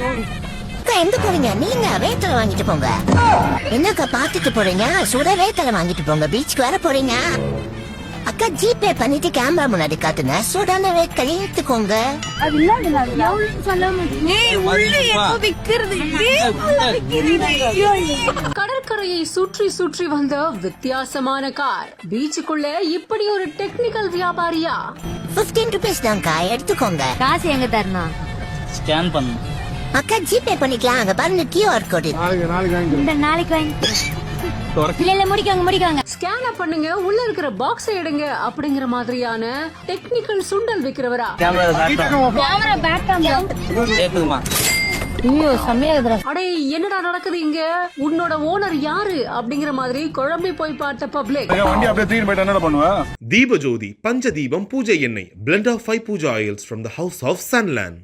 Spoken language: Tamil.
அக்கா எங்க போறீங்க? நீங்க வேத்தலை வாங்கிட்டு போங்க. என்னக்கா பாத்துட்டு போறீங்க? சுட வேத்தலை வாங்கிட்டு போங்க. பீச்சுக்கு வர போறீங்க. அக்கா ஜிபே பண்ணிட்டு கேமரா முன்னாடி காட்டுங்க. சுடான வேத்தலை எடுத்துக்கோங்க. கடற்கரையை சுற்றி சுற்றி வந்த வித்தியாசமான கார். பீச்சுக்குள்ள இப்படி ஒரு டெக்னிக்கல் வியாபாரியா? 15 rupees தான்க்கா, எடுத்துக்கோங்க. காசு எங்க தரணும்? ஸ்கேன் பண்ணு. அக்கா ஜிபே பண்ணிக்கலாம். அங்க பாருங்க QR கோடு. இந்த நாளைக்கு வாங்கி இல்ல முடிக்காங்க. ஸ்கேன பண்ணுங்க, உள்ள இருக்கிற பாக்ஸ் எடுங்க அப்படிங்கிற மாதிரியான டெக்னிக்கல் சுண்டல் விக்கிறவரா? கேமரா பேக் கேமரா கேக்குதுமா? ஐயோ செம்மையாகுதுடா. அடே என்னடா நடக்குது இங்க? உன்னோட ஓனர் யாரு அப்படிங்கிற மாதிரி குழம்பி போய் பார்த்த பப்ளிக். வண்டி அப்படியே தூக்கிட்டு போயிட்டு என்ன பண்ணுவ? தீபஜோதி பஞ்சதீபம் பூஜை எண்ணெய் blend of 5 puja oils from the house of Sunland.